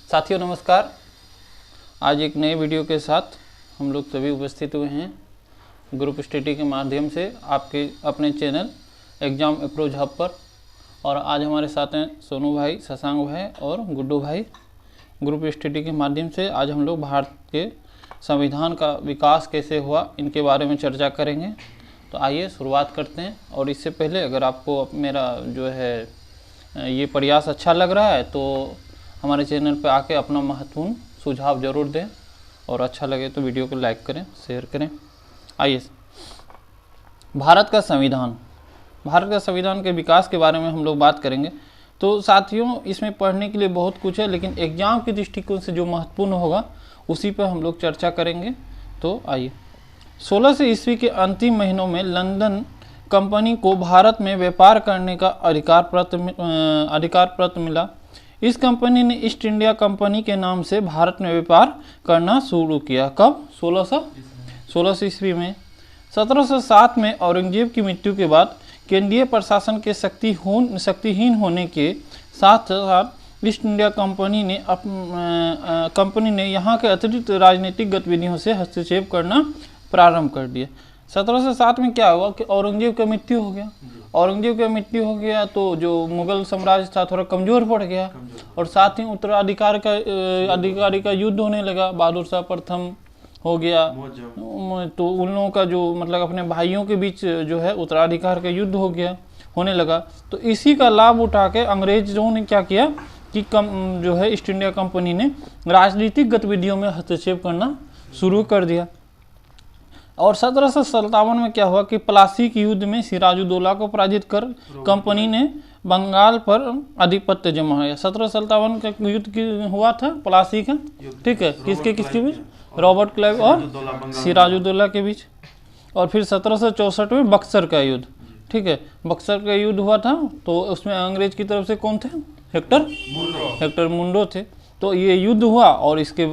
साथियों नमस्कार। आज एक नए वीडियो के साथ हम लोग सभी उपस्थित हुए हैं ग्रुप स्टडी के माध्यम से आपके अपने चैनल एग्ज़ाम अप्रोच हब पर। और आज हमारे साथ हैं सोनू भाई, शशांक भाई और गुड्डू भाई। ग्रुप स्टडी के माध्यम से आज हम लोग भारत के संविधान का विकास कैसे हुआ इनके बारे में चर्चा करेंगे। तो आइए शुरुआत करते हैं। और इससे पहले अगर आपको मेरा जो है ये प्रयास अच्छा लग रहा है तो हमारे चैनल पर आके अपना महत्वपूर्ण सुझाव ज़रूर दें और अच्छा लगे तो वीडियो को लाइक करें, शेयर करें। आइए, भारत का संविधान के विकास के बारे में हम लोग बात करेंगे। तो साथियों इसमें पढ़ने के लिए बहुत कुछ है, लेकिन एग्ज़ाम के दृष्टिकोण से जो महत्वपूर्ण होगा उसी पर हम लोग चर्चा करेंगे। तो आइए, 1600 ईस्वी के अंतिम महीनों में लंदन कंपनी को भारत में व्यापार करने का अधिकार पत्र मिला। इस कंपनी ने ईस्ट इंडिया कंपनी के नाम से भारत में व्यापार करना शुरू किया। कब? 1600 ईस्वी में। 1707 में औरंगजेब की मृत्यु के बाद केंद्रीय प्रशासन के शक्तिहीन होने के साथ साथ ईस्ट इंडिया कंपनी ने यहाँ के अतिरिक्त राजनीतिक गतिविधियों से हस्तक्षेप करना प्रारंभ कर दिया। 1707 में क्या हुआ कि औरंगजेब का मृत्यु हो गया तो जो मुगल साम्राज्य था थोड़ा कमज़ोर पड़ गया और साथ ही अधिकारी का युद्ध होने लगा। बहादुर शाह प्रथम हो गया तो उन लोगों का जो मतलब अपने भाइयों के बीच जो है उत्तराधिकार का युद्ध होने लगा। तो इसी का लाभ उठा के अंग्रेजों ने क्या किया कि जो है ईस्ट इंडिया कंपनी ने राजनीतिक गतिविधियों में हस्तक्षेप करना शुरू कर दिया। और 1757 में क्या हुआ कि प्लासी के युद्ध में सिराजुद्दौला को पराजित कर कंपनी ने बंगाल पर आधिपत्य जमाया। 1757 का युद्ध हुआ था प्लासी का, ठीक है, किसके बीच? रॉबर्ट क्लाइव और सिराजुद्दौला के बीच। और फिर 1764 में बक्सर का युद्ध, ठीक है, बक्सर का युद्ध हुआ था तो उसमें अंग्रेज की तरफ से कौन थे? हेक्टर मुंडो थे। तो ये युद्ध हुआ और इसके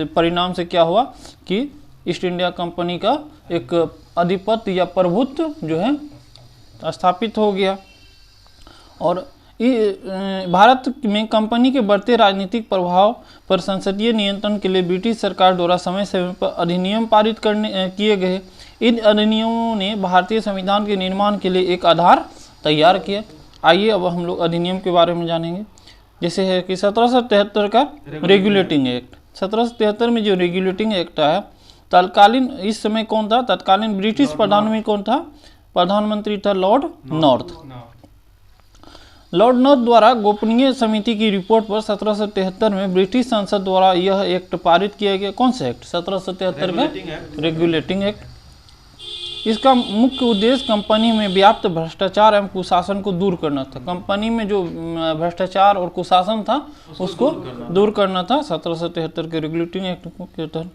परिणाम से क्या हुआ कि ईस्ट इंडिया कंपनी का एक आधिपत्य या प्रभुत्व जो है स्थापित हो गया। और भारत में कंपनी के बढ़ते राजनीतिक प्रभाव पर संसदीय नियंत्रण के लिए ब्रिटिश सरकार द्वारा समय समय पर अधिनियम पारित किए गए। इन अधिनियमों ने भारतीय संविधान के निर्माण के लिए एक आधार तैयार किया। आइए अब हम लोग अधिनियम के बारे में जानेंगे। जैसे है कि 1773 का रेगुलेटिंग एक्ट। 1773 में जो रेगुलेटिंग एक्ट है, तत्कालीन इस समय कौन था? तत्कालीन ब्रिटिश प्रधानमंत्री कौन था? प्रधानमंत्री था लॉर्ड नॉर्थ द्वारा गोपनीय समिति की रिपोर्ट पर 1773 में ब्रिटिश संसद द्वारा यह एक्ट पारित किया गया। कौन सा एक्ट? 1773 का रेगुलेटिंग एक्ट। इसका मुख्य उद्देश्य कंपनी में व्याप्त भ्रष्टाचार एवं कुशासन को दूर करना था। कंपनी में जो भ्रष्टाचार और कुशासन था उसको दूर करना था 1773 के रेगुलेटिंग एक्ट के तहत।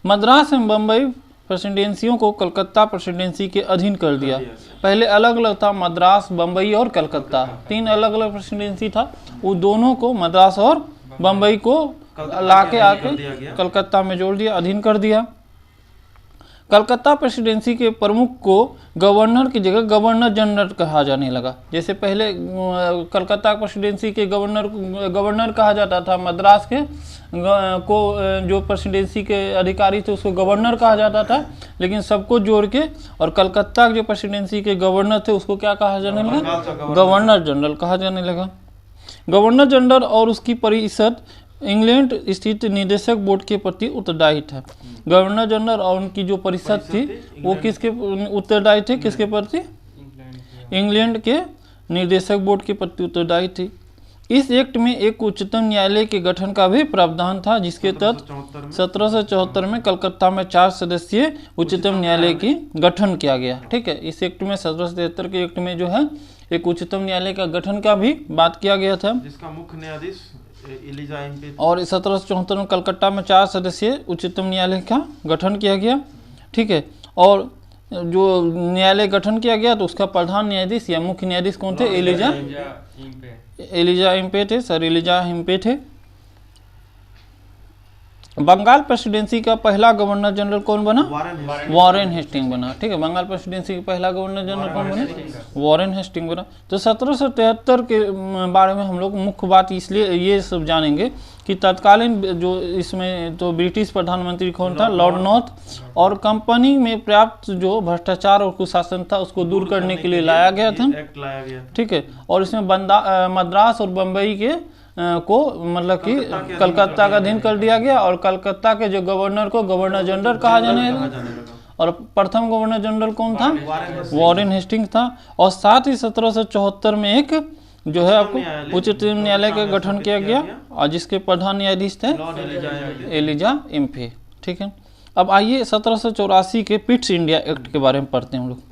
मद्रास एवं बम्बई प्रेसिडेंसियों को कलकत्ता प्रेसिडेंसी के अधीन कर दिया। पहले अलग अलग था, मद्रास, बम्बई और कलकत्ता, 3 अलग अलग प्रेसिडेंसी था। वो दोनों को, मद्रास और बम्बई को लाके आके कलकत्ता में जोड़ दिया, अधीन कर दिया। कलकत्ता प्रेसिडेंसी के प्रमुख को गवर्नर की जगह गवर्नर जनरल कहा जाने लगा। जैसे पहले कलकत्ता प्रेसिडेंसी के गवर्नर कहा जाता था, मद्रास के को जो प्रेसिडेंसी के अधिकारी थे उसको गवर्नर कहा जाता था, लेकिन सबको जोड़ के और कलकत्ता के जो प्रेसिडेंसी के गवर्नर थे उसको क्या कहा जाने लगा? गवर्नर जनरल कहा जाने लगा। गवर्नर जनरल और उसकी परिषद इंग्लैंड स्थित निदेशक बोर्ड के प्रति उत्तरदायी था। गवर्नर जनरल और उनकी जो परिषद थी वो किसके उत्तरदायी थे? किसके प्रति? इंग्लैंड के निदेशक बोर्ड के प्रति उत्तरदायी थी। इस एक्ट में एक उच्चतम न्यायालय के गठन का भी प्रावधान था, जिसके तहत 1774 में कलकत्ता में 4 सदस्यीय उच्चतम न्यायालय की गठन किया गया। ठीक है, इस एक्ट में 1773 के एक्ट में जो है एक उच्चतम न्यायालय का गठन का भी बात किया गया था, जिसका मुख्य न्यायाधीश एलिजा इम्पे। और 1774 में कलकत्ता में 4 सदस्यीय उच्चतम न्यायालय का गठन किया गया। ठीक है, और जो न्यायालय गठन किया गया तो उसका प्रधान न्यायाधीश या मुख्य न्यायाधीश कौन थे? एलिजा इम्पे थे, सर एलिजा इम्पे थे। बंगाल प्रेसिडेंसी का पहला गवर्नर जनरल कौन बना? वारन वॉरेन हेस्टिंग बना। ठीक है, बंगाल प्रेसिडेंसी का पहला गवर्नर जनरल कौन बना? वॉरेन हेस्टिंग बना। तो 1773 के बारे में हम लोग मुख्य बात इसलिए ये सब जानेंगे कि तत्कालीन जो इसमें तो ब्रिटिश प्रधानमंत्री कौन था? Lord north. और कंपनी में पर्याप्त जो भ्रष्टाचार और कुशासन था उसको दूर करने के लिए लाया गया था। एक्ट लाया गया। ठीक है, और इसमें मद्रास और बम्बई के को मतलब कि कलकत्ता का अधीन कर दिया गया, और कलकत्ता के जो गवर्नर को गवर्नर जनरल कहा जाने लगा। और प्रथम गवर्नर जनरल कौन था? वॉरेन हेस्टिंग था। और साथ ही 1774 में एक जो है आपको उच्च न्यायालय का गठन किया गया, और जिसके प्रधान न्यायाधीश थे एलिजा इम्फे। ठीक है, अब आइए 1784 के पिट्स इंडिया एक्ट के बारे में पढ़ते हैं हम लोग।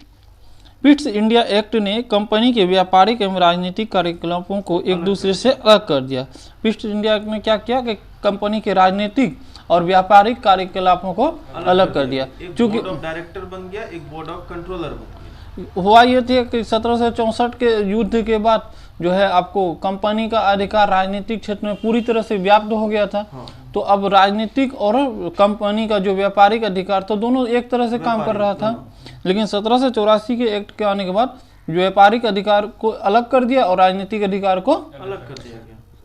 पिट्स इंडिया एक्ट ने कंपनी के व्यापारिक एवं राजनीतिक कार्यकलापों को एक दूसरे से अलग कर दिया। पिट्स इंडिया एक्ट ने क्या किया कि कंपनी के राजनीतिक और व्यापारिक कार्यकलापों को अलग कर दिया। क्योंकि बोर्ड ऑफ डायरेक्टर बन गया, एक बोर्ड ऑफ कंट्रोलर बन गया। हुआ ये थे कि 1764 के युद्ध के बाद जो है आपको कंपनी का अधिकार राजनीतिक क्षेत्र में पूरी तरह से व्याप्त हो गया था। तो अब राजनीतिक और कंपनी का जो व्यापारिक अधिकार था दोनों एक तरह से काम कर रहा था। लेकिन 1784 के एक्ट के आने के बाद व्यापारिक अधिकार को अलग कर दिया और राजनीतिक अधिकार को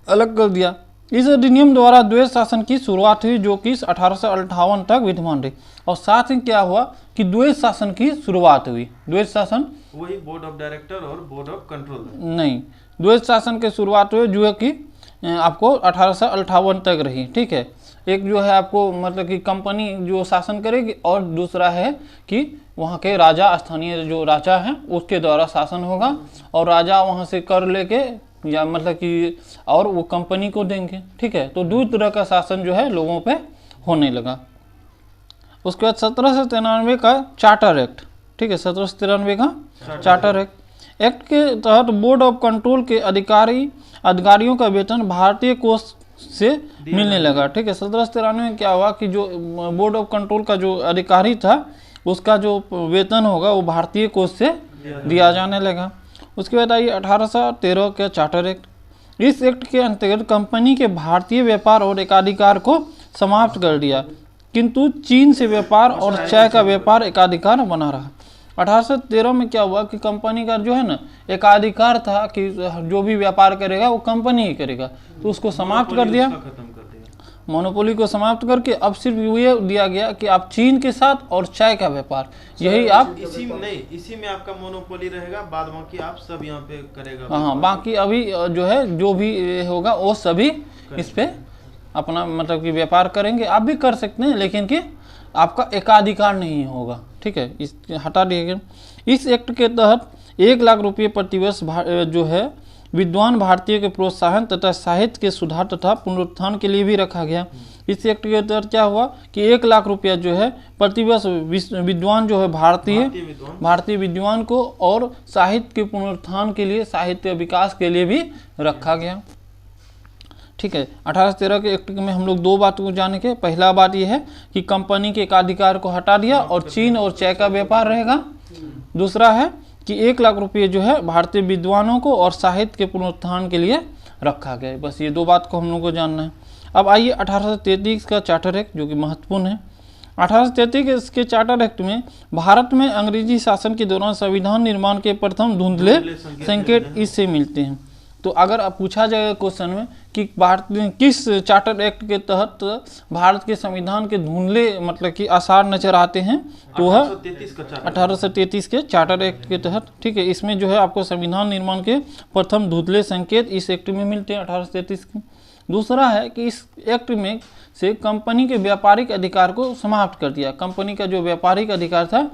अलग कर दिया। इस अधिनियम द्वारा द्वैध शासन की शुरुआत हुई, जो कि 1858 तक विद्यमान रही। और साथ ही क्या हुआ कि द्वैध शासन की शुरुआत हुई। द्वैध शासन वही बोर्ड ऑफ डायरेक्टर और बोर्ड ऑफ कंट्रोलर नहीं, द्वैध शासन की शुरुआत हुई जो है कि आपको 1858 तक रही। ठीक है, एक जो है आपको मतलब कि कंपनी जो शासन करेगी, और दूसरा है कि वहाँ के राजा, स्थानीय जो राजा हैं उसके द्वारा शासन होगा, और राजा वहाँ से कर लेके या मतलब कि और वो कंपनी को देंगे। ठीक है, तो दो तरह का शासन जो है लोगों पे होने लगा। उसके बाद 1793 का चार्टर एक्ट। ठीक है, 1793 का चार्टर एक्ट के तहत बोर्ड ऑफ कंट्रोल के अधिकारियों का वेतन भारतीय कोष से मिलने लगा। ठीक है, 1793 में क्या हुआ कि जो बोर्ड ऑफ कंट्रोल का जो अधिकारी था उसका जो वेतन होगा वो भारतीय कोष से दिया जाने लगा। उसके बाद आइए 1813 का चार्टर एक्ट। इस एक्ट के अंतर्गत कंपनी के भारतीय व्यापार और एकाधिकार को समाप्त कर दिया, किंतु चीन से व्यापार और चाय का व्यापार एकाधिकार बना रहा। 1813 में क्या हुआ कि कंपनी का जो है ना एकाधिकार था कि जो भी व्यापार करेगा वो कंपनी ही करेगा, तो उसको समाप्त कर दिया, मोनोपोली को समाप्त करके अब सिर्फ ये दिया गया कि आप चीन के साथ और चाय का व्यापार यही आप इसी में आपका मोनोपोली रहेगा, बाद बाकी आप सब यहाँ पे करेगा। हाँ, बाकी अभी जो है जो भी होगा वो सभी इस पे अपना मतलब कि व्यापार करेंगे। आप भी कर सकते हैं लेकिन कि आपका एकाधिकार नहीं होगा। ठीक है, इस हटा दिया गया। इस एक्ट के तहत 1 लाख रुपये प्रतिवर्ष जो है विद्वान भारतीय के प्रोत्साहन तथा साहित्य के सुधार तथा पुनरुत्थान के लिए भी रखा गया। इस एक्ट के तहत क्या हुआ कि 1 लाख रुपया जो है प्रतिवर्ष विद्वान जो है भारतीय विद्वान को और साहित्य के पुनरुत्थान के लिए, साहित्य विकास के लिए भी रखा गया। ठीक है, 1813 के एक्ट में हम लोग दो बात को जाने के। पहला बात यह है कि कंपनी के एकाधिकार को हटा दिया और चीन और चाय का व्यापार रहेगा। दूसरा है कि 1 लाख रुपये जो है भारतीय विद्वानों को और साहित्य के पुनरुत्थान के लिए रखा गया है। बस ये दो बात को हम लोग को जानना है। अब आइए 1833 का चार्टर एक्ट जो कि महत्वपूर्ण है। 1833 के चार्टर एक्ट में भारत में अंग्रेजी शासन के दौरान संविधान निर्माण के प्रथम धुंधले संकेत इससे मिलते हैं। तो अगर आप पूछा जाएगा क्वेश्चन में कि भारत किस चार्टर एक्ट के तहत भारत के संविधान के धुंधले मतलब कि आसार नजर आते हैं, तो है 1833 के चार्टर एक्ट के तहत। ठीक है, इसमें जो है आपको संविधान निर्माण के प्रथम धुंधले संकेत इस एक्ट में मिलते हैं 1833 के। दूसरा है कि इस एक्ट में से कंपनी के व्यापारिक अधिकार को समाप्त कर दिया। कंपनी का जो व्यापारिक अधिकार था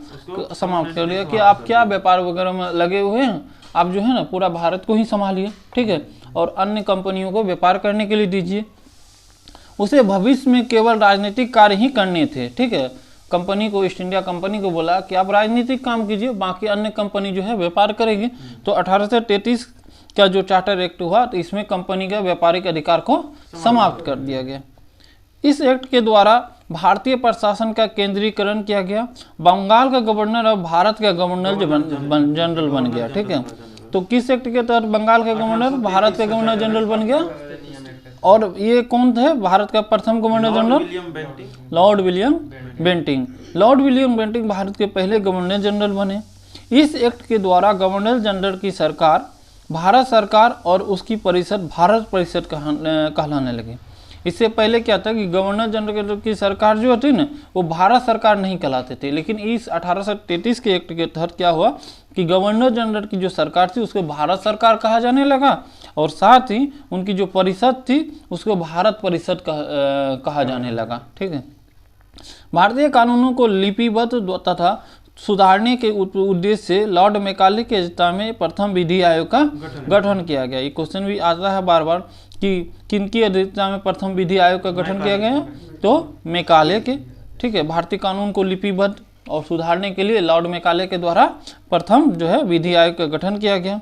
समाप्त कर दिया कि आप क्या व्यापार वगैरह में लगे हुए हैं, आप जो है ना पूरा भारत को ही संभालिए। ठीक है, और अन्य कंपनियों को व्यापार करने के लिए दीजिए। उसे भविष्य में केवल राजनीतिक कार्य ही करने थे। ठीक है, कंपनी को, ईस्ट इंडिया कंपनी को बोला कि आप राजनीतिक काम कीजिए, बाकी अन्य कंपनी जो है व्यापार करेगी। तो 1833 का जो चार्टर एक्ट हुआ तो इसमें कंपनी का व्यापारिक अधिकार को समाप्त कर दिया गया। इस एक्ट के द्वारा भारतीय प्रशासन का केंद्रीकरण किया गया। बंगाल का गवर्नर अब भारत का गवर्नर जनरल बन गया। ठीक है, तो किस एक्ट के तहत बंगाल का गवर्नर भारत का गवर्नर जनरल बन गया? और ये कौन थे भारत का प्रथम governor general? Lord William Bentinck. Lord William Bentinck Bharat के पहले गवर्नर जनरल बने। इस एक्ट के द्वारा गवर्नर जनरल की सरकार भारत सरकार और उसकी परिषद भारत परिषद कहलाने लगी। इससे पहले क्या था कि गवर्नर जनरल की सरकार जो होती ना वो भारत सरकार नहीं कहलाते थे, लेकिन इस 1833 के एक्ट के तहत क्या हुआ कि गवर्नर जनरल की जो सरकार थी उसको भारत सरकार कहा जाने लगा और साथ ही उनकी जो परिषद थी उसको भारत परिषद कहा जाने लगा। ठीक है। भारतीय कानूनों को लिपिबद्ध तथा सुधारने के उद्देश्य से लॉर्ड मैकाले की अध्यक्षता में प्रथम विधि आयोग का गठन किया गया। ये क्वेश्चन भी आता है बार बार कि किनकी अध्यक्षता में प्रथम विधि आयोग का गठन किया गया? तो मैकाले के। ठीक है। भारतीय कानून को लिपिबद्ध और सुधारने के लिए लॉर्ड मैकाले के द्वारा प्रथम जो है विधि आयोग का गठन किया गया।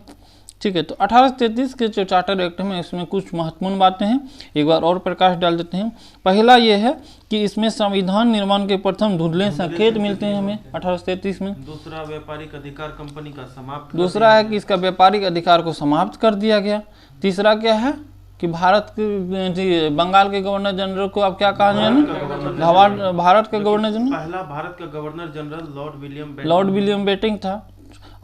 ठीक है। तो 1833 के जो चार्टर एक्ट में इसमें कुछ महत्वपूर्ण बातें हैं, एक बार और प्रकाश डाल देते हैं। पहला ये है कि इसमें संविधान निर्माण के प्रथम धुंधले संकेत मिलते हैं हमें 1833 में। दूसरा, व्यापारिक अधिकार कंपनी का समाप्त। दूसरा है कि इसका व्यापारिक अधिकार को समाप्त कर दिया गया। तीसरा क्या है कि भारत के बंगाल के गवर्नर जनरल को अब क्या कहा जाए? भारत का गवर्नर जनरल, पहला भारत का governor general Lord William Bentinck था।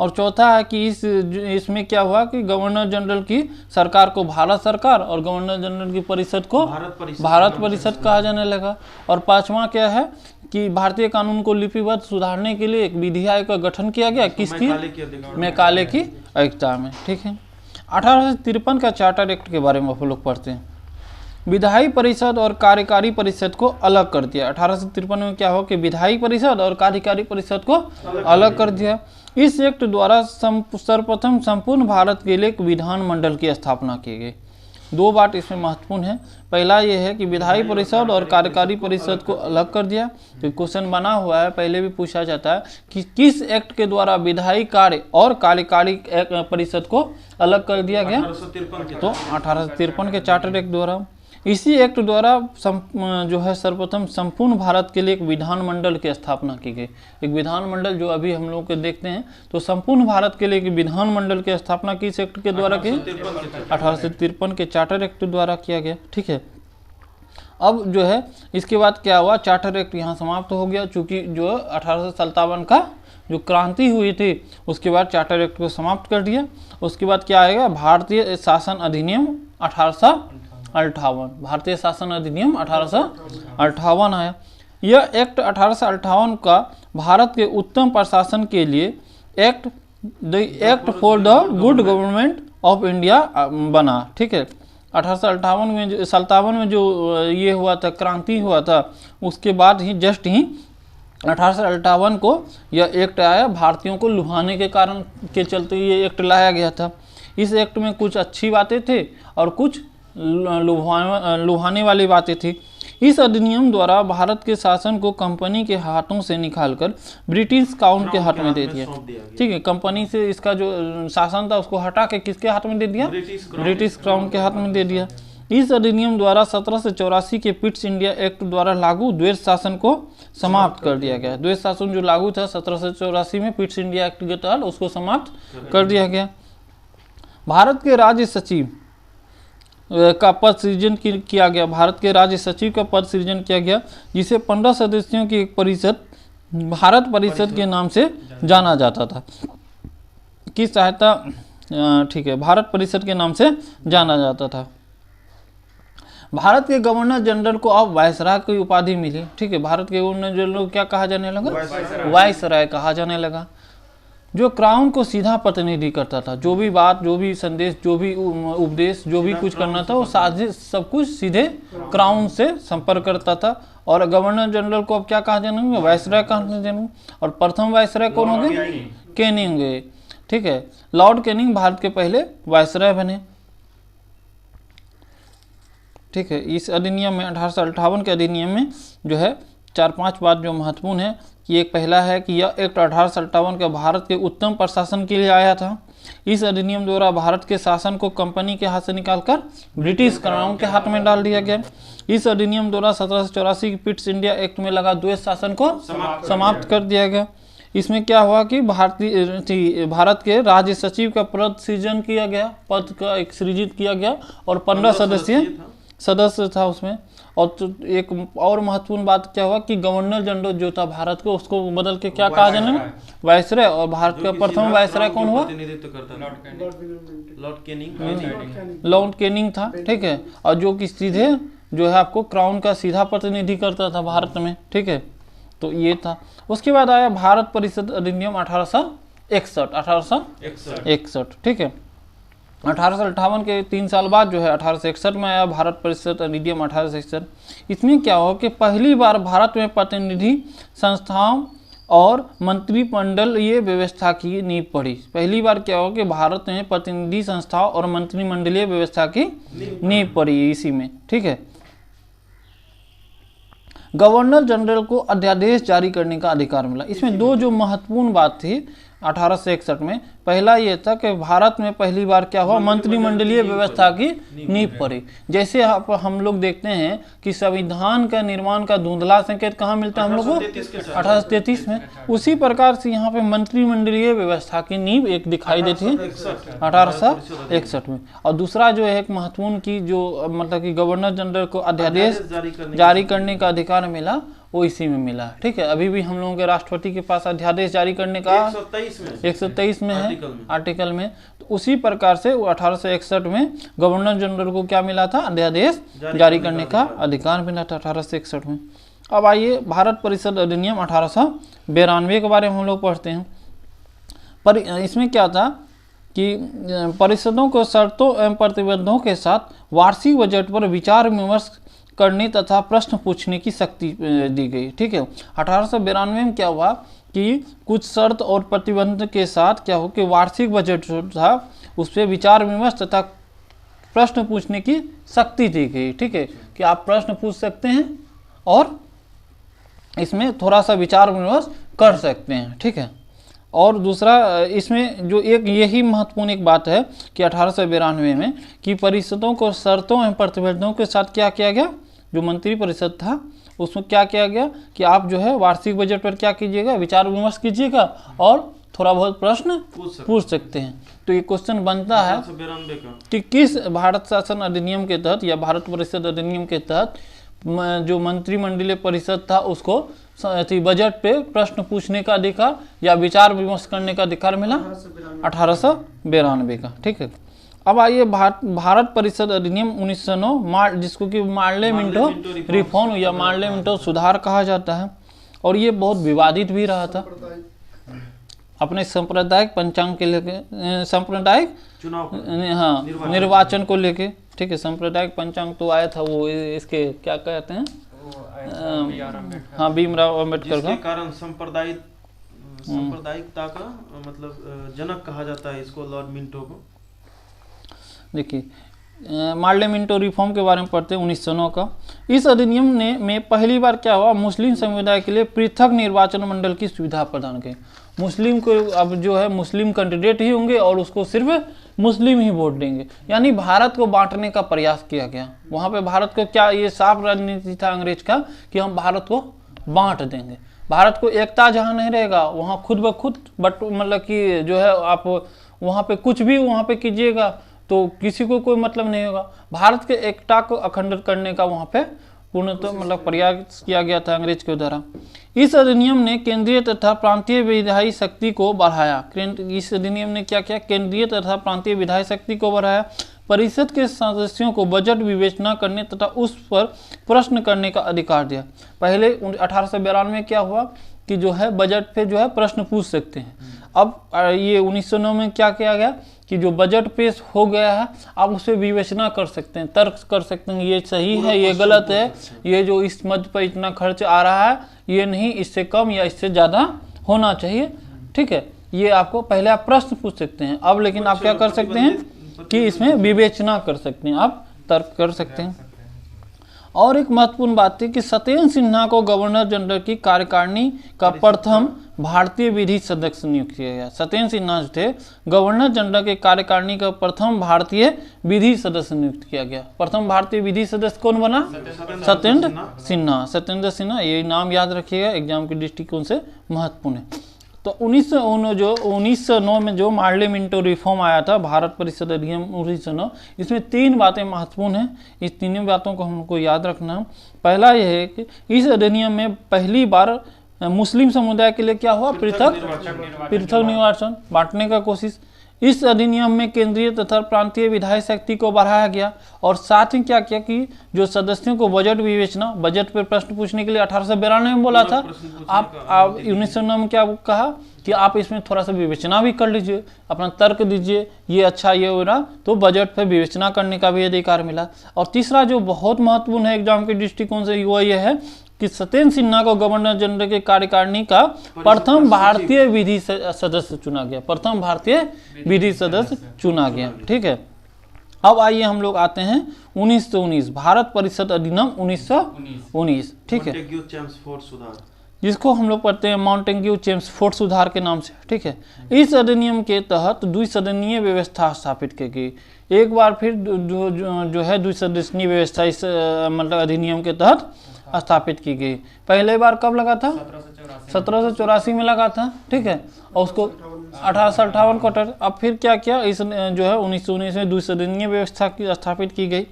और चौथा है कि इसमें क्या हुआ कि गवर्नर जनरल की सरकार को भारत सरकार और गवर्नर जनरल की परिषद को भारत परिषद कहा जाने लगा। और पांचवा क्या है कि भारतीय कानून को लिपिबद्ध सुधारने के लिए एक विधि आयोग का गठन किया गया। किसकी? मैकाले की अध्यक्षता में। ठीक है। 1853 का चार्टर एक्ट के बारे में आप लोग पढ़ते हैं। विधायी परिषद और कार्यकारी परिषद को अलग कर दिया। 1853 में क्या हुआ कि विधायी परिषद और कार्यकारी परिषद को अलग कर दिया। इस एक्ट द्वारा सर्वप्रथम संपूर्ण भारत के लिए एक विधानमंडल की स्थापना की गई। दो बात इसमें महत्वपूर्ण है। पहला ये है कि विधायी परिषद और कार्यकारी परिषद को अलग कर दिया। तो क्वेश्चन बना हुआ है, पहले भी पूछा जाता है कि किस एक्ट के द्वारा विधायी कार्य और कार्यकारी परिषद को अलग कर दिया गया? तो 1853 के चार्टर एक्ट द्वारा। इसी एक्ट द्वारा जो है सर्वप्रथम संपूर्ण भारत के लिए एक विधानमंडल की स्थापना की गई। एक विधानमंडल जो अभी हम लोग के देखते हैं, तो संपूर्ण भारत के लिए एक विधानमंडल की स्थापना किस एक्ट के द्वारा की? 1853 के चार्टर एक्ट द्वारा किया गया। ठीक है। अब जो है इसके बाद क्या हुआ, चार्टर एक्ट यहाँ समाप्त हो गया, चूंकि जो 1857 का जो क्रांति हुई थी उसके बाद चार्टर एक्ट को समाप्त कर दिया। उसके बाद क्या आएगा? भारतीय शासन अधिनियम 1858। भारतीय शासन अधिनियम 1858 आया। यह एक्ट 1858 का भारत के उत्तम प्रशासन के लिए act for the good government of India बना। ठीक है। 1857 में जो ये हुआ था, क्रांति हुआ था, उसके बाद ही जस्ट ही 1858 को यह एक्ट आया। भारतीयों को लुभाने के कारण के चलते ये एक्ट लाया गया था। इस एक्ट में कुछ अच्छी बातें थे और कुछ लुभाने वाली बातें थी। इस अधिनियम द्वारा भारत के शासन को कंपनी के हाथों से निकालकर ब्रिटिश क्राउन के हाथ में दे दिया। ठीक है। कंपनी से इसका जो शासन था उसको हटा के किसके हाथ में दे दिया? ब्रिटिश क्राउन के हाथ में दे दिया। इस अधिनियम द्वारा 1784 के पिट्स इंडिया एक्ट द्वारा लागू द्वेष शासन को समाप्त कर दिया गया। द्वेष शासन जो लागू था 1784 में पिट्स इंडिया एक्ट के तहत, उसको समाप्त कर दिया गया। भारत के राज्य सचिव का पद सृजन किया गया। भारत के राज्य सचिव का पद सृजन किया गया, जिसे 15 सदस्यों की एक परिषद भारत परिषद के नाम से जाना जाता था। की सहायता ठीक है, भारत परिषद के नाम से जाना जाता था। भारत के गवर्नर जनरल को अब वायसराय की उपाधि मिली। ठीक है। भारत के गवर्नर जनरल को क्या कहा जाने लगा? वायसराय कहा जाने लगा, जो क्राउन को सीधा प्रतिनिधि करता था। जो भी बात, जो भी संदेश, जो भी उपदेश, जो भी कुछ करना था, वो सब कुछ सीधे क्राउन से संपर्क करता था। और गवर्नर जनरल को अब क्या कहा जाने लगा? वायसराय कहा जाने। और प्रथम वायसराय कौन होंगे? कैनिंग होंगे। ठीक है। लॉर्ड कैनिंग भारत के पहले वायसराय बने। ठीक है। इस अधिनियम में 1858 के अधिनियम में जो है 4-5 बात जो महत्वपूर्ण है कि एक पहला है कि यह एक्ट 1857 का भारत के उत्तम प्रशासन के लिए आया था। इस अधिनियम द्वारा भारत के शासन को कंपनी के हाथ से निकालकर ब्रिटिश क्राउन के हाथ में डाल दिया गया। इस अधिनियम द्वारा 1784 की पिट्स इंडिया एक्ट में लगा द्वेष शासन को समाप्त कर दिया गया। इसमें क्या हुआ कि भारत के राज्य सचिव का पद सृजन किया गया, पद का एक सृजित किया गया और 15 सदस्य सदस्य था उसमें। और तो एक और महत्वपूर्ण बात क्या हुआ कि गवर्नर जनरल जो था भारत को, उसको बदल के क्या कहा जाने लगा, वायसराय। और भारत का प्रथम वायसराय कौन हुआ, प्रतिनिधित्व करता था लॉर्ड कैनिंग। लॉर्ड कैनिंग था, ठीक है। और जो कि सीधे जो है आपको क्राउन का सीधा प्रतिनिधि करता था भारत में, ठीक है। तो ये था। उसके बाद आया भारत परिषद अधिनियम 1861, ठीक है। 1858 के 3 साल बाद जो है 1861 में आया भारत परिषद अधिनियम 1861। इसमें क्या हो कि पहली बार भारत में प्रतिनिधि संस्थाओं और मंत्रिमंडल ये व्यवस्था की नींव पड़ी। पहली बार क्या हो कि भारत में प्रतिनिधि संस्थाओं और मंत्रिमंडलीय व्यवस्था की नींव पड़ी इसी में, ठीक है। गवर्नर जनरल को अध्यादेश जारी करने का अधिकार मिला। इसमें दो जो महत्वपूर्ण बात थी 1861 में, पहला ये था कि भारत में पहली बार क्या हुआ, मंत्रिमंडलीय व्यवस्था की नींव पड़ी। जैसे हम लोग देखते हैं कि संविधान का निर्माण का धुंधला संकेत कहाँ मिलता है हम लोग को, 1833 में। उसी प्रकार से यहाँ पे मंत्रिमंडलीय व्यवस्था की नींव एक दिखाई देती है 1861 में। और दूसरा जो है एक महत्वपूर्ण की जो मतलब कि गवर्नर जनरल को अध्यादेश जारी करने का अधिकार मिला, वो इसी में मिला, ठीक है। अभी भी हम लोगों के राष्ट्रपति के पास अध्यादेश जारी करने का 123 में है आर्टिकल में। तो उसी प्रकार से वो 1861 में गवर्नर जनरल को क्या मिला था, अध्यादेश जारी करने का अधिकार मिला था 1861 में। अब आइए भारत परिषद अधिनियम 1892 के बारे में हम लोग पढ़ते हैं। पर इसमें क्या था कि परिषदों को शर्तों एवं प्रतिबंधों के साथ वार्षिक बजट पर विचार विमर्श करने तथा प्रश्न पूछने की शक्ति दी गई, ठीक है। 1892 में क्या हुआ कि कुछ शर्त और प्रतिबंध के साथ क्या हो कि वार्षिक बजट जो था उस पर विचार विमर्श तथा प्रश्न पूछने की शक्ति दी गई, ठीक है। कि आप प्रश्न पूछ सकते हैं और इसमें थोड़ा सा विचार विमर्श कर सकते हैं, ठीक है। और दूसरा इसमें जो एक यही महत्वपूर्ण एक बात है कि 1892 में कि परिषदों को शर्तों एवं प्रतिबंधों के साथ क्या किया गया, जो मंत्री परिषद था उसमें क्या किया गया कि आप जो है वार्षिक बजट पर क्या कीजिएगा, विचार विमर्श कीजिएगा और थोड़ा बहुत प्रश्न पूछ सकते हैं। तो ये क्वेश्चन बनता है कि किस भारत शासन अधिनियम के तहत या भारत परिषद अधिनियम के तहत जो मंत्रिमंडलीय परिषद था उसको बजट पे प्रश्न पूछने का अधिकार या विचार विमर्श करने का अधिकार मिला 1892 का, ठीक है। अब आइए भारत परिषद अधिनियम 1909 जिसको कि मार्ले मिंटो रिफॉर्म या मार्ले मिंटो सुधार कहा जाता है। और ये बहुत विवादित भी रहा था अपने सांप्रदायिक पंचांग के लेके, सांप्रदायिक निर्वाचन को लेके, ठीक है। सांप्रदायिक पंचांग तो आया था वो इसके क्या कहते हैं, हाँ भीमराव अम्बेडकर का कारण सांप्रदायिकता का मतलब जनक कहा जाता है इसको, लॉर्ड मिंटो को। देखिए मार्ले मिंटो रिफॉर्म के बारे में पढ़ते हैं 1909 का। इस अधिनियम ने में पहली बार क्या हुआ, मुस्लिम समुदाय के लिए पृथक निर्वाचन मंडल की सुविधा प्रदान की। मुस्लिम को अब जो है मुस्लिम कैंडिडेट ही होंगे और उसको सिर्फ मुस्लिम ही वोट देंगे, यानी भारत को बांटने का प्रयास किया गया। वहाँ पे भारत को क्या ये साफ राजनीति था अंग्रेज का कि हम भारत को बांट देंगे, भारत को एकता जहाँ नहीं रहेगा वहाँ खुद ब खुद बट मतलब कि जो है आप वहाँ पे कुछ भी वहाँ पे कीजिएगा तो किसी को कोई मतलब नहीं होगा। भारत के एकता को अखंडित करने का वहाँ पे पूर्णतः मतलब प्रयास किया गया था अंग्रेज के द्वारा। इस अधिनियम ने केंद्रीय तथा प्रांतीय विधायी शक्ति को बढ़ाया। इस अधिनियम ने क्या किया, केंद्रीय तथा प्रांतीय विधायी शक्ति को बढ़ाया। परिषद के सदस्यों को बजट विवेचना करने तथा उस पर प्रश्न करने का अधिकार दिया। पहले 1892 में क्या हुआ कि जो है बजट पे जो है प्रश्न पूछ सकते हैं। अब ये 1909 में क्या किया गया कि जो बजट पेश हो गया है आप उस पर विवेचना कर सकते हैं, तर्क कर सकते हैं, ये सही है, ये गलत है, ये जो इस मद पर इतना खर्च आ रहा है ये नहीं, इससे कम या इससे ज़्यादा होना चाहिए, ठीक है। ये आपको पहले आप प्रश्न पूछ सकते हैं। अब लेकिन आप क्या कर सकते हैं कि इसमें विवेचना कर सकते हैं, आप तर्क कर सकते हैं। और एक महत्वपूर्ण बात थी कि सत्येंद्र सिन्हा को गवर्नर जनरल की कार्यकारिणी का प्रथम भारतीय विधि सदस्य नियुक्त किया गया। सत्येंद्र सिन्हा जो थे गवर्नर जनरल के कार्यकारिणी का प्रथम भारतीय विधि सदस्य नियुक्त किया गया। प्रथम भारतीय विधि सदस्य कौन बना, सत्येंद्र सिन्हा। सत्येंद्र सिन्हा, ये नाम याद रखिएगा, एग्जाम के दृष्टिकोण से महत्वपूर्ण है। तो 1909 में जो पार्लियामेंट्री रिफॉर्म आया था, भारत परिषद अधिनियम 1909, इसमें 3 बातें महत्वपूर्ण हैं। इस तीनों बातों को हमको याद रखना है। पहला यह है कि इस अधिनियम में पहली बार मुस्लिम समुदाय के लिए क्या हुआ, पृथक निर्वाचन बांटने का कोशिश। इस अधिनियम में केंद्रीय तथा प्रांतीय विधायी शक्ति को बढ़ाया गया और साथ ही क्या किया कि जो सदस्यों को बजट विवेचना, बजट पर प्रश्न पूछने के लिए 1892 में बोला था, आप 1909 में क्या कहा कि आप इसमें थोड़ा सा विवेचना भी कर लीजिए, अपना तर्क दीजिए, ये अच्छा ये हो रहा, तो बजट पर विवेचना करने का भी अधिकार मिला। और तीसरा जो बहुत महत्वपूर्ण है एग्जाम के दृष्टिकोण से, वो ये है कि सत्येंद्र सिन्हा को गवर्नर जनरल के कार्यकारिणी का प्रथम भारतीय विधि सदस्य चुना गया, प्रथम भारतीय विधि सदस्य चुना गया। ठीक है, अब आइए हम लोग आते हैं 1919 भारत परिषद अधिनियम 1919। ठीक है, जिसको हम लोग पढ़ते हैं मॉन्टेग्यू चेम्सफोर्ड सुधार के नाम से। ठीक है, इस अधिनियम के तहत द्विसदनीय व्यवस्था स्थापित की गई। एक बार फिर जो है द्विसदनीय व्यवस्था इस मतलब अधिनियम के तहत स्थापित की गई। पहले बार कब लगा था, 1784 में लगा था। ठीक है, और उसको 1858 को अब फिर क्या किया, इस जो है 1919 में द्विसदनीय व्यवस्था की स्थापित की गई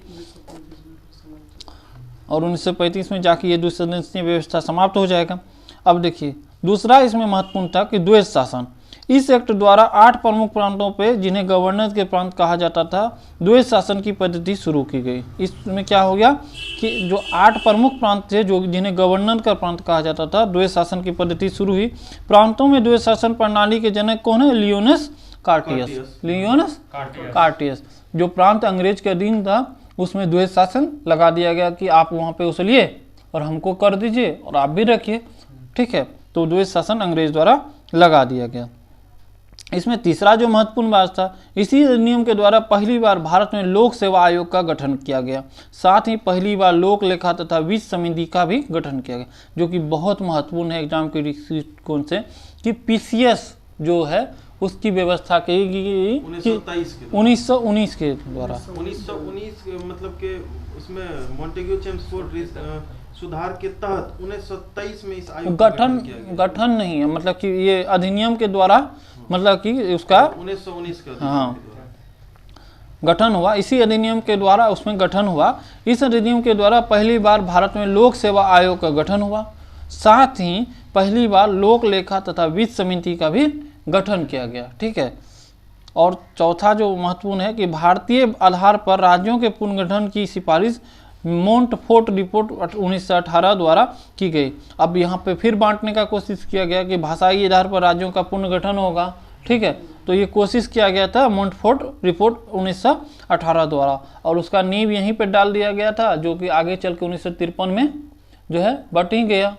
और 1935 में जाके ये द्विसदनीय व्यवस्था समाप्त हो जाएगा। अब देखिए दूसरा इसमें महत्वपूर्ण था कि द्वैध शासन। इस एक्ट द्वारा 8 प्रमुख प्रांतों पे, जिन्हें गवर्नर के प्रांत कहा जाता था, द्वैध शासन की पद्धति शुरू की गई। इसमें क्या हो गया कि जो 8 प्रमुख प्रांत थे, जो जिन्हें गवर्नर का प्रांत कहा जाता था, द्वैध शासन की पद्धति शुरू हुई। प्रांतों में द्वैध शासन प्रणाली के जनक कौन है, लियोनस कार्टियस। जो प्रांत अंग्रेज के अधीन था उसमें द्वैध शासन लगा दिया गया कि आप वहाँ पे उछलिए और हमको कर दीजिए और आप भी रखिए। ठीक है, तो द्वैध शासन अंग्रेज द्वारा लगा दिया गया। इसमें तीसरा जो महत्वपूर्ण बात था, इसी अधिनियम के द्वारा पहली बार भारत में लोक सेवा आयोग का गठन किया गया। साथ ही पहली बार लोक लेखा तथा वित्त समिति का भी गठन किया गया, जो कि बहुत महत्वपूर्ण है एग्जाम के दृष्टिकोण से कि पीसीएस जो है उसकी व्यवस्था की गई 1919 के द्वारा। 1919 मतलब के उसमें मॉन्टेग्यू चेम्सफोर्ड सुधार के तहत 1927 में इस आयोग गठन नहीं है, मतलब कि ये अधिनियम के द्वारा, मतलब कि उसका 1919 का हाँ गठन हुआ। इसी अधिनियम के द्वारा उसमें गठन हुआ। इस अधिनियम के द्वारा पहली बार भारत में लोक सेवा आयोग का गठन हुआ। साथ ही पहली बार लोक लेखा तथा वित्त समिति का भी गठन किया गया। ठीक है, और चौथा जो महत्वपूर्ण है कि भारतीय आधार पर राज्यों के पुनर्गठन की सिफारिश मोंटफोर्ट रिपोर्ट 1918 द्वारा की गई। अब यहाँ पे फिर बांटने का कोशिश किया गया कि भाषाई आधार पर राज्यों का पुनर्गठन होगा। ठीक है, तो ये कोशिश किया गया था मोंटफोर्ट रिपोर्ट 1918 द्वारा, और उसका नींव यहीं पे डाल दिया गया था, जो कि आगे चल के 1953 में जो है बट ही गया,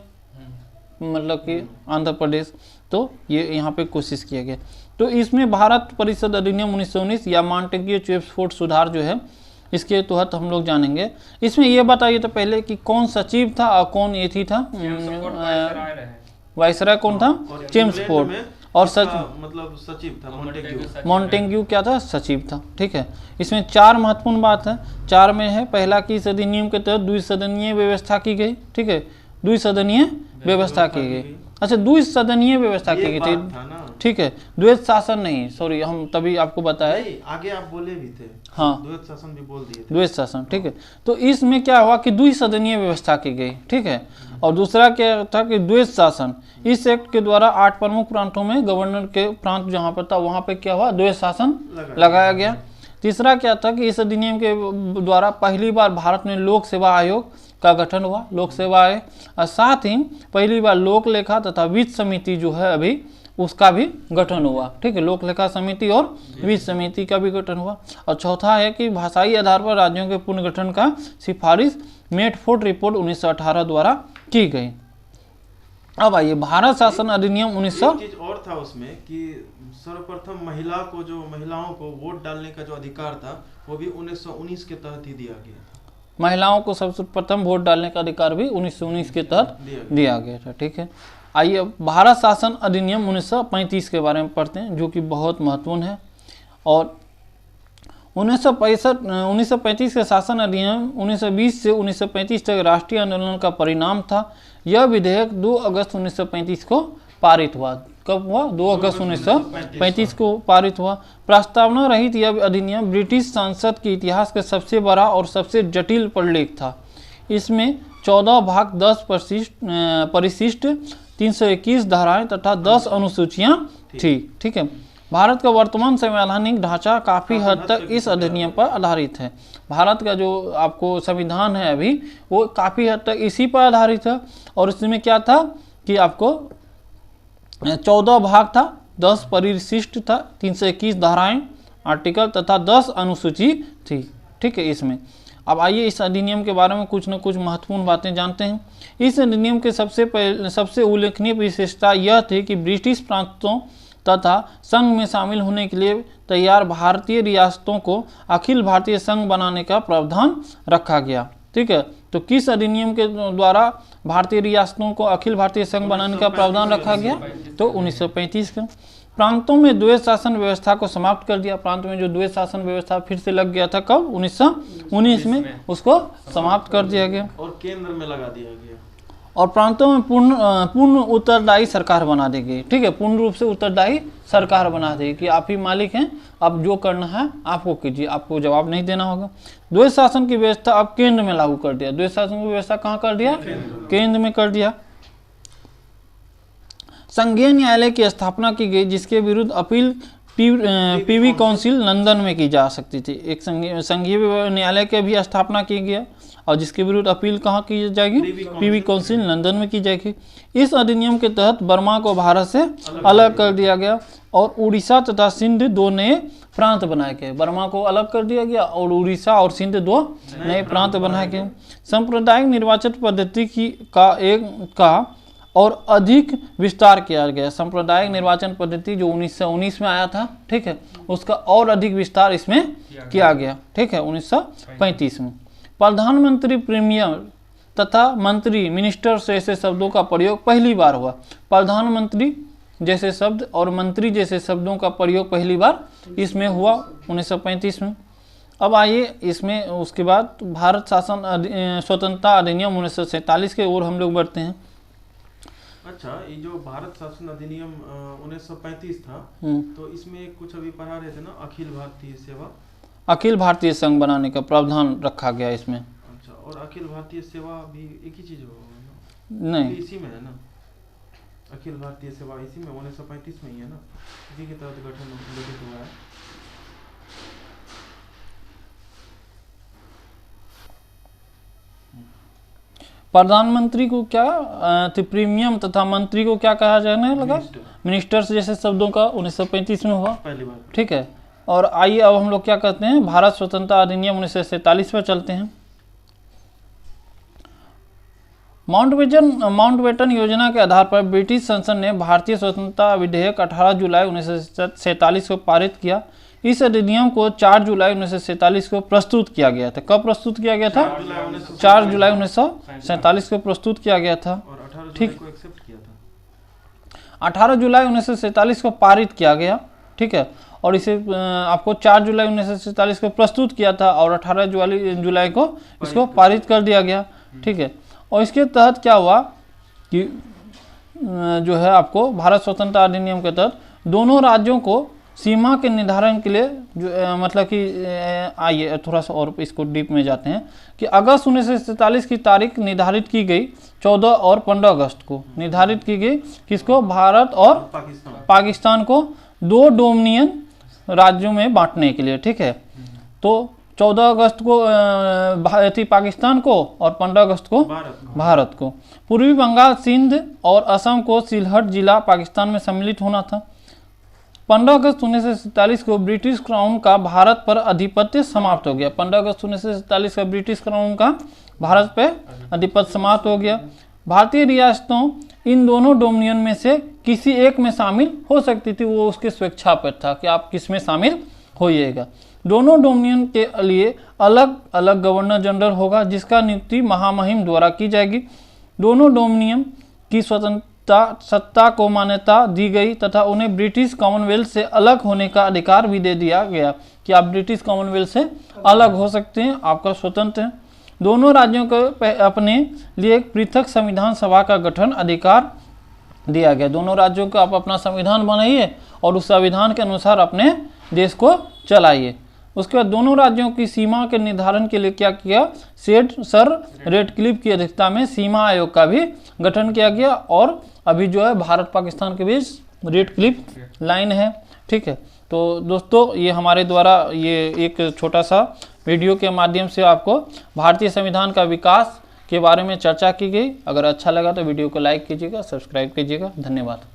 मतलब कि आंध्र प्रदेश। तो ये यहाँ पे कोशिश किया गया। तो इसमें भारत परिषद अधिनियम 1919 या मॉन्टेग्यू चेम्सफोर्ड सुधार जो है, इसके तहत हम लोग जानेंगे। इसमें ये बताइए तो पहले कि कौन सचिव था और कौन ये थी था, वाइसराय कौन था, चेम्सफोर्ड, और मतलब सचिव था मॉन्टेग्यू क्या था, सचिव था। ठीक है, इसमें 4 महत्वपूर्ण बात है। 4 में है पहला कि इस अधिनियम के तहत द्विसदनीय व्यवस्था की गई। ठीक है, द्विसदनीय व्यवस्था की गई। अच्छा, द्विसदनीय व्यवस्था की गई थी। ठीक है, द्वैध शासन नहीं, सॉरी हम तभी आपको बताया, आगे आप बोले भी थे। हाँ, द्वैध शासन भी बोल दिए थे। द्वैध शासन। ठीक है, तो इसमें क्या हुआ कि द्विसदनीय व्यवस्था की गई। ठीक है, और दूसरा क्या था कि द्वैध शासन। इस एक्ट के द्वारा 8 प्रमुख प्रांतों में गवर्नर के प्रांत जहाँ पर था वहाँ पे क्या हुआ, द्वैध शासन लगाया गया। तीसरा क्या था कि इस अधिनियम के द्वारा पहली बार भारत में लोक सेवा आयोग का गठन हुआ, लोक सेवा आयोग, और साथ ही पहली बार लोक लेखा तथा वित्त समिति जो है अभी उसका भी गठन हुआ। ठीक है, लोक लेखा समिति और वित्त समिति का भी गठन हुआ। और चौथा है कि भाषाई आधार पर राज्यों के पुनर्गठन का सिफारिश मेटफोर्ड रिपोर्ट 1918 द्वारा की गई। अब आइए भारत शासन अधिनियम 1900। चीज और था उसमें कि सर्वप्रथम महिलाओं को वोट डालने का जो अधिकार था वो भी 1919 के तहत ही दिया गया। महिलाओं को सबसे प्रथम वोट डालने का अधिकार भी 1919 के तहत दिया गया था। ठीक है, आइए भारत शासन अधिनियम 1935 के बारे में पढ़ते हैं, जो कि बहुत महत्वपूर्ण है। और 1935 के शासन अधिनियम 1920 से 1935 तक राष्ट्रीय आंदोलन का परिणाम था। यह विधेयक 2 अगस्त 1935 को पारित हुआ। कब हुआ? 2 अगस्त 1935 को पारित हुआ। प्रस्तावना रहित यह अधिनियम ब्रिटिश संसद के इतिहास का सबसे बड़ा और सबसे जटिल प्रलेख था। इसमें 14 भाग 10 परिशिष्ट 321 धाराएं तथा 10 अनुसूचियां थी। ठीक है। भारत का वर्तमान संवैधानिक ढांचा काफ़ी हद तक इस अधिनियम पर आधारित है। भारत का जो आपको संविधान है अभी, वो काफ़ी हद तक इसी पर आधारित है। और इसमें क्या था कि आपको 14 भाग था, 10 परिशिष्ट था, 321 धाराएं आर्टिकल तथा 10 अनुसूची थी। ठीक है। इसमें अब आइए इस अधिनियम के बारे में कुछ न कुछ महत्वपूर्ण बातें जानते हैं। इस अधिनियम के सबसे उल्लेखनीय विशेषता यह थी कि ब्रिटिश प्रांतों तथा संघ में शामिल होने के लिए तैयार भारतीय रियासतों को अखिल भारतीय संघ बनाने का प्रावधान रखा गया। ठीक है। तो किस अधिनियम के द्वारा भारतीय रियासतों को अखिल भारतीय संघ बनाने का प्रावधान रखा गया? तो 1935 का। प्रांतों में द्वैत शासन व्यवस्था को समाप्त कर दिया। प्रांत में जो द्वैत शासन व्यवस्था फिर से लग गया था, कब? 1919 में उसको समाप्त कर दिया गया और केंद्र में लगा दिया गया। और प्रांतों में पूर्ण उत्तरदायी सरकार बना दी गई। ठीक है। पूर्ण रूप से उत्तरदायी सरकार बना दी कि आप ही मालिक हैं, अब जो करना है आपको कीजिए, आपको जवाब नहीं देना होगा। द्वैत शासन की व्यवस्था अब केंद्र में लागू कर दिया। द्वैत शासन की व्यवस्था कहाँ कर दिया? केंद्र में कर दिया। संघीय न्यायालय की स्थापना की गई, जिसके विरुद्ध अपील पीवी काउंसिल लंदन में की जा सकती थी। एक संघीय न्यायालय की भी स्थापना की गई और जिसके विरुद्ध अपील कहाँ की जाएगी? पीवी काउंसिल लंदन में की जाएगी। इस अधिनियम के तहत बर्मा को भारत से अलग कर दिया गया और उड़ीसा तथा सिंध 2 नए प्रांत बनाए गए। बर्मा को अलग कर दिया गया और उड़ीसा और सिंध 2 नए प्रांत बनाए गए। सांप्रदायिक निर्वाचन पद्धति का और अधिक विस्तार किया गया। सांप्रदायिक निर्वाचन पद्धति जो 1919 में आया था, ठीक है, उसका और अधिक विस्तार इसमें किया गया। ठीक है। 1935 में प्रधानमंत्री प्रीमियर तथा मंत्री मिनिस्टर्स जैसे शब्दों का प्रयोग पहली बार हुआ। प्रधानमंत्री जैसे शब्द और मंत्री जैसे शब्दों का प्रयोग पहली बार इसमें हुआ 1935 में। अब आइए इसमें उसके बाद भारत शासन स्वतंत्रता अधिनियम 1947 की ओर हम लोग बढ़ते हैं। अच्छा, ये जो भारत शासन अधिनियम 1935 था, तो इसमें कुछ अभी पढ़ा रहे थे ना, अखिल भारतीय सेवा, अखिल भारतीय संघ बनाने का प्रावधान रखा गया इसमें। अच्छा, और अखिल भारतीय सेवा भी एक ही चीज होगा? नहीं, इसी में है ना, अखिल भारतीय सेवा इसी में 1935 में ही है ना, इसी के तहत गठित हुआ है। प्रधानमंत्री को क्या प्रीमियम तथा मंत्री को क्या कहा जाने लगा? मिनिस्टर्स जैसे शब्दों का 1935 में हुआ पहली बार। ठीक है। और आइए अब हम लोग क्या कहते हैं, भारत स्वतंत्रता अधिनियम 1947 पर चलते हैं। माउंटबेटन योजना के आधार पर ब्रिटिश संसद ने भारतीय स्वतंत्रता विधेयक 18 जुलाई 1947 को पारित किया। इस अधिनियम को 4 जुलाई 1947 को प्रस्तुत किया गया था। कब प्रस्तुत किया गया था? 4 जुलाई 1947 को प्रस्तुत किया गया था। ठीक, 18 जुलाई 1947 को पारित किया गया। ठीक है। और इसे आपको 4 जुलाई 1947 को प्रस्तुत किया था और 18 जुलाई को इसको पारित कर दिया गया। ठीक है। और इसके तहत क्या हुआ कि जो है आपको भारत स्वतंत्रता अधिनियम के तहत दोनों राज्यों को सीमा के निर्धारण के लिए जो मतलब कि आइए थोड़ा सा और इसको डीप में जाते हैं कि अगस्त 1947 की तारीख निर्धारित की गई 14 और 15 अगस्त को निर्धारित की गई, किसको? भारत और पाकिस्तान को 2 डोमिनियन राज्यों में बांटने के लिए। ठीक है। तो 14 अगस्त को पाकिस्तान को और 15 अगस्त को भारत को। पूर्वी बंगाल, सिंध और असम को सिलहट जिला पाकिस्तान में सम्मिलित होना था। 15 अगस्त 1947 को ब्रिटिश क्राउन का भारत पर अधिपत्य समाप्त हो गया। 15 अगस्त 1947 का ब्रिटिश क्राउन का भारत पर अधिपत्य समाप्त हो गया। भारतीय रियासतों इन दोनों डोमिनियन में से किसी एक में शामिल हो सकती थी, वो उसके स्वेच्छा पर था कि आप किस में शामिल होइएगा। दोनों डोमिनियन के लिए अलग अलग गवर्नर जनरल होगा, जिसका नियुक्ति महामहिम द्वारा की जाएगी। दोनों डोमिनियन की सत्ता को मान्यता दी गई तथा उन्हें ब्रिटिश कॉमनवेल्थ से अलग होने का अधिकार भी दे दिया गया कि आप ब्रिटिश कॉमनवेल्थ से अलग हो सकते हैं, आपका स्वतंत्र है। दोनों राज्यों को अपने लिए एक पृथक संविधान सभा का गठन अधिकार दिया गया। दोनों राज्यों को आप अपना संविधान बनाइए और उस संविधान के अनुसार अपने देश को चलाइए। उसके बाद दोनों राज्यों की सीमा के निर्धारण के लिए क्या किया, सर रेडक्लिफ की अध्यक्षता में सीमा आयोग का भी गठन किया गया और अभी जो है भारत पाकिस्तान के बीच रेडक्लिफ लाइन है। ठीक है, तो दोस्तों ये हमारे द्वारा ये एक छोटा सा वीडियो के माध्यम से आपको भारतीय संविधान का विकास के बारे में चर्चा की गई। अगर अच्छा लगा तो वीडियो को लाइक कीजिएगा, सब्सक्राइब कीजिएगा। धन्यवाद।